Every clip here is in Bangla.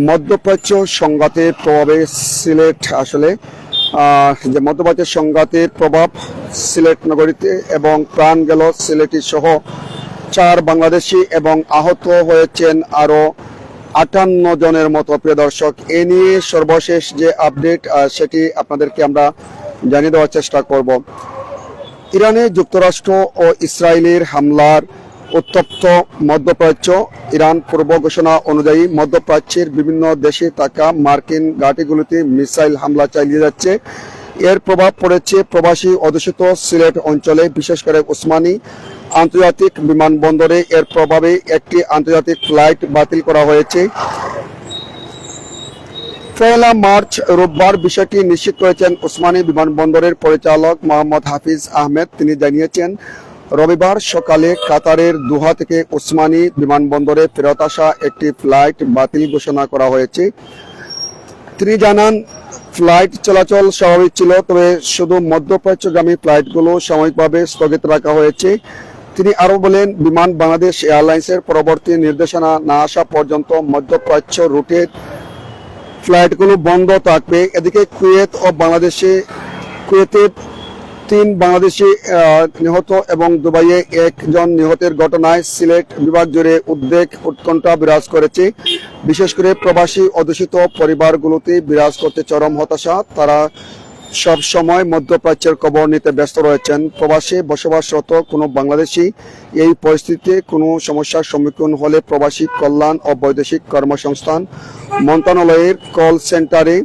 মধ্যপ্রাচ্য সংঘাতের প্রভাবে সিলেট আসলে যে মধ্যপ্রাচ্যের সংঘাতের প্রভাব সিলেট নগরীতে এবং প্রাণ গেল সিলেটি সহ 4 বাংলাদেশি এবং আহত হয়েছেন আরও 58 জনের মতো। প্রিয় দর্শক, এ নিয়ে সর্বশেষ যে আপডেট সেটি আপনাদেরকে আমরা জানিয়ে দেওয়ার চেষ্টা করব। ইরানে যুক্তরাষ্ট্র ও ইসরায়েলের হামলার উত্তপ্ত মধ্যপ্রাচ্য। ইরান পূর্ব ঘোষণা অনুযায়ী মধ্যপ্রাচ্যের বিভিন্ন দেশে থাকা মার্কিন ঘাঁটিগুলিতে মিসাইল হামলা চালিয়ে যাচ্ছে। এর প্রভাব পড়েছে প্রবাসী অধ্যুষিত সিলেট অঞ্চলে, বিশেষ করে ওসমানী আন্তর্জাতিক বিমানবন্দরে। এর প্রভাবে একটি আন্তর্জাতিক ফ্লাইট বাতিল করা হয়েছে। 1 মার্চ রোববার বিষয়টি নিশ্চিত করেছেন ওসমানী বিমানবন্দরের পরিচালক মোহাম্মদ হাফিজ আহমেদ। তিনি জানিয়েছেন, রবিবার সকালে কাতারের দোহা থেকে ওসমানী বিমানবন্দরে ফেরত আসা একটি ফ্লাইট বাতিল ঘোষণা করা হয়েছে। তিনি জানান, ফ্লাইট চলাচল স্বাভাবিক ছিল, তবে শুধু মধ্যপ্রাচ্যগামী ফ্লাইটগুলো সাময়িকভাবে স্থগিত রাখা হয়েছে। তিনি আরও বলেন, বিমান বাংলাদেশ এয়ারলাইন্সের পরবর্তী নির্দেশনা না আসা পর্যন্ত মধ্যপ্রাচ্য রুটের ফ্লাইটগুলো বন্ধ থাকবে। এদিকে কুয়েতে 3 বাংলাদেশি নিহত এবং দুবাইয়ে 1 জন নিহতের ঘটনায় সিলেট বিভাগ জুড়ে উদ্বেগ উৎকণ্ঠা বিরাজ করেছে। বিশেষ করে প্রবাসী অধ্যুষিত পরিবারগুলোতে বিরাজ করতে চরম হতাশা। তারা সব সময় মধ্যপ্রাচ্যের খবর নিতে ব্যস্ত রয়েছেন। প্রবাসে বসবাসরত কোনো বাংলাদেশি এই পরিস্থিতিতে কোনো সমস্যার সম্মুখীন হলে প্রবাসী কল্যাণ ও বৈদেশিক কর্মসংস্থান মন্ত্রণালয়ের কল সেন্টারে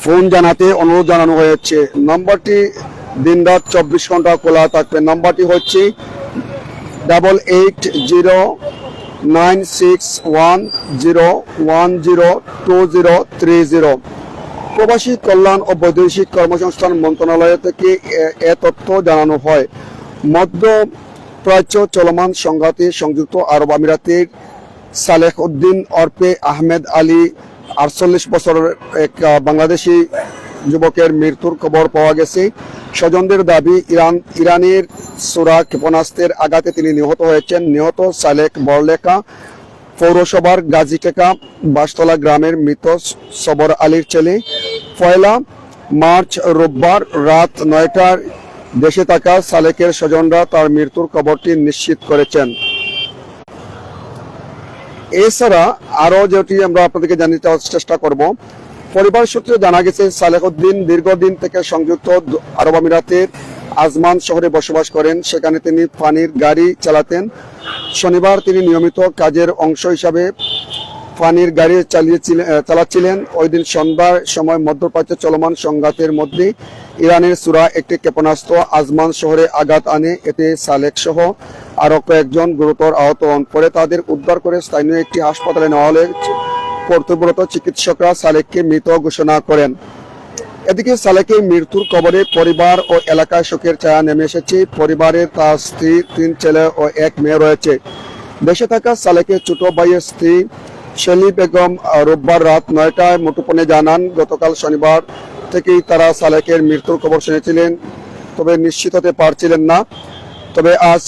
ফোন জানাতে অনুরোধ জানানো হয়েছে। নম্বরটি দিনরাত 24 ঘন্টা খোলা থাকবে। নম্বরটি হচ্ছে 880961010230। প্রবাসী কল্যাণ ও বৈদেশিক কর্মসংস্থান মন্ত্রণালয় থেকে এ তথ্য জানানো হয়। মধ্যপ্রাচ্য চলমান সংঘাতে সংযুক্ত আরব আমিরাতের সালেহ উদ্দিন ওরফে আহমেদ আলী 48 বছরের এক বাংলাদেশি যুবকের মৃত্যুর খবর পাওয়া গেছে। স্বজনদের দাবি, ইরানের ছোড়া ক্ষেপণাস্ত্রের আঘাতে তিনি নিহত হয়েছেন। নিহত সালেক বড়লেখা পৌরসভার গাজীটেকা বাসতলা গ্রামের মৃত সবর আলীর ছেলে। 1 মার্চ রোববার রাত 9টার দেশে থাকা সালেকের স্বজনরা তার মৃত্যুর খবরটি নিশ্চিত করেছেন। এছাড়া আরও যেটি আমরা আপনাদেরকে জানিয়ে দেওয়ার চেষ্টা করব, পরিবার সূত্রে জানা গেছে, সালেহ উদ্দিন দীর্ঘদিন থেকে সংযুক্ত আরব আমিরাতের আজমান শহরে বসবাস করেন। সেখানে তিনি পানির গাড়ি চালাতেন। শনিবার তিনি নিয়মিত কাজের অংশ হিসাবে পানির গাড়ি চালাচ্ছিলেন। ওই দিন সন্ধ্যার সময় মধ্যপ্রাচ্যে চলমান সংঘাতের মধ্যে ইরানের ছোড়া একটি ক্ষেপণাস্ত্র আজমান শহরে আঘাত আনে। এতে সালেক সহ আরও কয়েকজন গুরুতর আহত হন। পরে তাদের উদ্ধার করে স্থানীয় একটি হাসপাতালে নেওয়া হলে কর্তব্যরত চিকিৎসকরা সালেককে মৃত ঘোষণা করেন। এদিকে সালেকের মৃত্যুর খবরে পরিবার ও এলাকায় শোকের ছায়া নেমে এসেছে। পরিবারের তার স্ত্রী, 3 ছেলে ও 1 মেয়ে রয়েছে। দেশে থাকা সালেকের ছোট ভাইয়ের স্ত্রী শেলি বেগম রোববার রাত 9টায় মুঠোফোনে জানান, গতকাল শনিবার থেকেই তারা সালেকের মৃত্যুর খবর শুনেছিলেন, তবে নিশ্চিত হতে পারছিলেন না। তবে আজ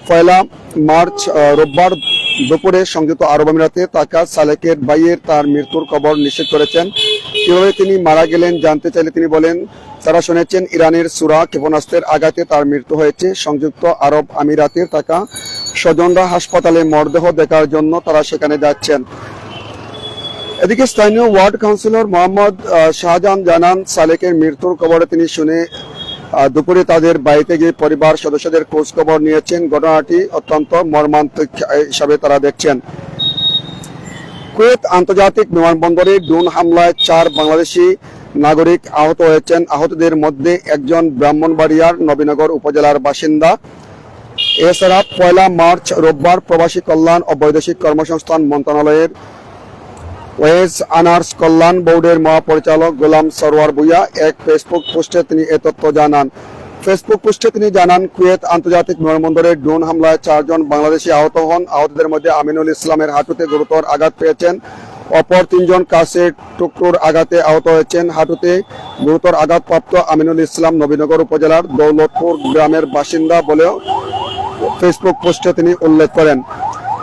1 মার্চ রোববার দুপুরে সংযুক্ত আরব আমিরাতে থাকা সালেকের ভাইয়ের তার মৃত্যুর খবর নিশ্চিত করেছেন। কিভাবে তিনি মারা গেলেন জানতে চাইলে তিনি বলেন, তারা শুনেছেন ইরানের ছোড়া ক্ষেপণাস্ত্রের আঘাতে তার মৃত্যু হয়েছে। সংযুক্ত আরব আমিরাতে থাকা স্বজনরা হাসপাতালে মরদেহ দেখার জন্য তারা সেখানে যাচ্ছেন। এদিকে স্থানীয় ওয়ার্ড কাউন্সিলর মোহাম্মদ শাহজাহান জানান, সালেকের মৃত্যুর খবরে তিনি শুনে দুপুরে তাদের বাড়িতে গিয়ে পরিবার সদস্যদের খোঁজ খবর নিয়েছেন। ঘটনাটি অত্যন্ত মর্মান্তিক হিসাবে তারা দেখছেন। কুয়েত আন্তর্জাতিক বিমানবন্দরে ড্রোন হামলায় 4 বাংলাদেশি নাগরিক আহত হয়েছেন। আহতদের মধ্যে একজন ব্রাহ্মণবাড়িয়ার নবীনগর উপজেলার বাসিন্দা। এছাড়া 1 মার্চ রোববার প্রবাসী কল্যাণ ও বৈদেশিক কর্মসংস্থান মন্ত্রণালয়ের ওয়েজ আনার্স কল্যাণ বোর্ডের মহাপরিচালক গোলাম সরওয়ার ভুইয়া এক ফেসবুক পোস্টে তিনি এ তথ্য জানান। ফেসবুক পোস্টে তিনি জানান, কুয়েত আন্তর্জাতিক বিমানবন্দরে ড্রোন হামলায় 4 জন বাংলাদেশি আহত হন। আহতদের মধ্যে আমিনুল ইসলামের হাঁটুতে গুরুতর আঘাত পেয়েছেন। অপর 3 জন কাছের টুকরোর আঘাতে আহত হয়েছেন। হাঁটুতে গুরুতর আঘাতপ্রাপ্ত আমিনুল ইসলাম নবীনগর উপজেলার দৌলতপুর গ্রামের বাসিন্দা বলেও ফেসবুক পোস্টে তিনি উল্লেখ করেন।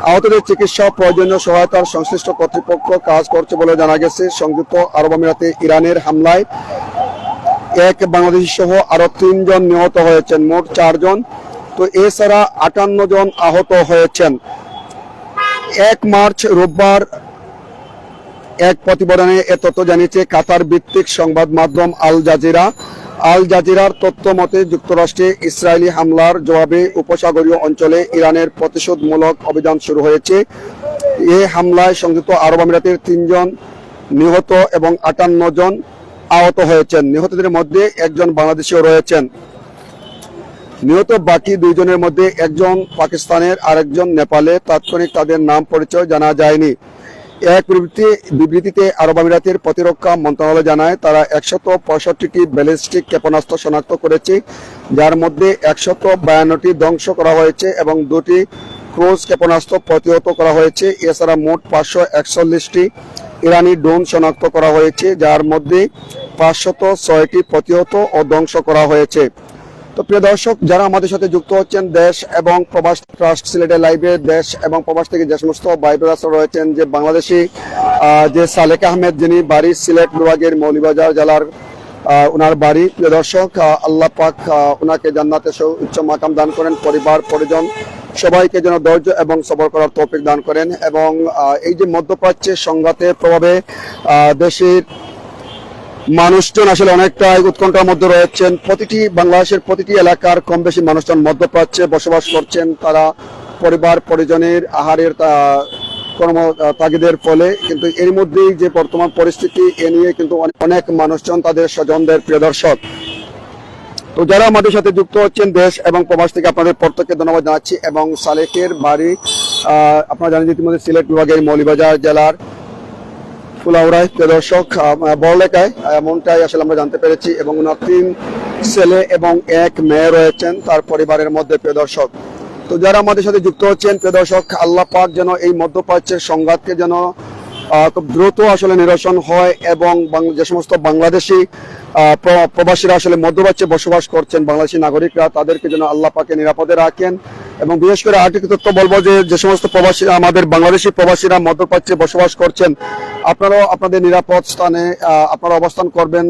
আহতদের চিকিৎসা ও প্রয়োজনীয় সহায়তার সংশ্লিষ্ট কর্তৃপক্ষ কাজ করছে বলে জানা গেছে। সংযুক্ত আরব আমিরাতে ইরানের হামলায় এক বাংলাদেশি সহ আরো 3 জন নিহত হয়েছেন, মোট 4 জন। তো এছাড়া 58 জন আহত হয়েছেন। 1 মার্চ রোববার এক প্রতিবেদনে এ তথ্য জানিয়েছে কাতার ভিত্তিক সংবাদ মাধ্যম আল জাজিরা। আল জাজিরার তথ্য মতে যুক্তরাষ্ট্রে ইসরায়েলি হামলার জবাবে উপসাগরীয় অঞ্চলে ইরানের প্রতিশোধমূলক অভিযান শুরু হয়েছে। এই হামলায় সংযুক্ত আরব আমিরাতের 3 জন নিহত এবং 58 জন আহত হয়েছেন। নিহতদের মধ্যে একজন বাংলাদেশিও রয়েছেন। নিহত বাকি 2 জনের মধ্যে একজন পাকিস্তানের, আরেকজন নেপালে। তাৎক্ষণিক তাদের নাম পরিচয় জানা যায়নি। এক বিবৃতিতে আরব আমিরাতের প্রতিরক্ষা মন্ত্রণালয় জানায় তারা 165টি ব্যালিস্টিক ক্ষেপণাস্ত্র শনাক্ত করেছে, যার মধ্যে 152টি ধ্বংস করা হয়েছে এবং 2টি ক্রুজ ক্ষেপণাস্ত্র প্রতিহত করা হয়েছে। এছাড়া মোট 541টি ইরানি ড্রোন শনাক্ত করা হয়েছে, যার মধ্যে 506টি প্রতিহত ও ধ্বংস করা হয়েছে। তো প্রিয় দর্শক, যারা আমাদের সাথে যুক্ত হচ্ছেন দেশ এবং প্রবাস ট্রাস্ট সিলেটের লাইভে, দেশ এবং প্রবাস থেকে যে সমস্ত ভাই ব্রাদার্স রয়েছেন, যে বাংলাদেশি যে সালেক আহমেদ, যিনি বাড়ি সিলেট বিভাগের মৌলভীবাজার জেলার ওনার বাড়ি। প্রিয় দর্শক, আল্লাহ পাক ওনাকে জান্নাতে উচ্চ মাকাম দান করেন, পরিবার পরিজন সবাইকে যেন ধৈর্য এবং সবর করার তৌফিক দান করেন। এবং এই যে মধ্যপ্রাচ্যের সংঘাতের প্রভাবে দেশের মানুষজন আসলে অনেকটাই উৎকণ্ঠার মধ্যে রয়েছেন। বাংলাদেশের প্রতিটি এলাকার কম বেশি মানুষজন মধ্যপ্রাচ্যে বসবাস করছেন। তারা পরিবার পরিজনের আহারের কর্ম তাগিদের ফলে, কিন্তু এর মধ্যেই যে বর্তমান পরিস্থিতি, এ নিয়ে কিন্তু অনেক মানুষজন তাদের স্বজনদের, প্রিয় দর্শক। তো যারা আমাদের সাথে যুক্ত হচ্ছেন দেশ এবং প্রবাস থেকে, আপনাদের প্রত্যেককে ধন্যবাদ জানাচ্ছি। এবং সালেকের বাড়ি আপনারা জানেন ইতিমধ্যে সিলেট বিভাগের মৌলভীবাজার জেলার ফুলাউড়ায়, প্রিয় দর্শক, বড়লেখায়, এমনটাই আসলে আমরা জানতে পেরেছি। এবং ওনার 3 ছেলে এবং 1 মেয়ে রয়েছেন তার পরিবারের মধ্যে, প্রিয় দর্শক। তো যারা আমাদের সাথে যুক্ত হচ্ছেন, প্রিয় দর্শক, আল্লাহ পাক যেন এই মধ্যপ্রাচ্যের সংঘাতকে যেন খুব দ্রুত আসলে নিরসন হয় এবং যে সমস্ত বাংলাদেশি প্রবাসীরা আসলে মধ্যপ্রাচ্যে বসবাস করছেন, বাংলাদেশি নাগরিকরা, তাদেরকে যেন আল্লাহ পাকে নিরাপদে রাখেন। এবং বিশেষ করে আরেকটি তথ্য বলবো, যে সমস্ত প্রবাসীরা, আমাদের বাংলাদেশি প্রবাসীরা মধ্যপ্রাচ্যে বসবাস করছেন, আপনারাও আপনাদের নিরাপদ স্থানে আপনারা অবস্থান করবেন।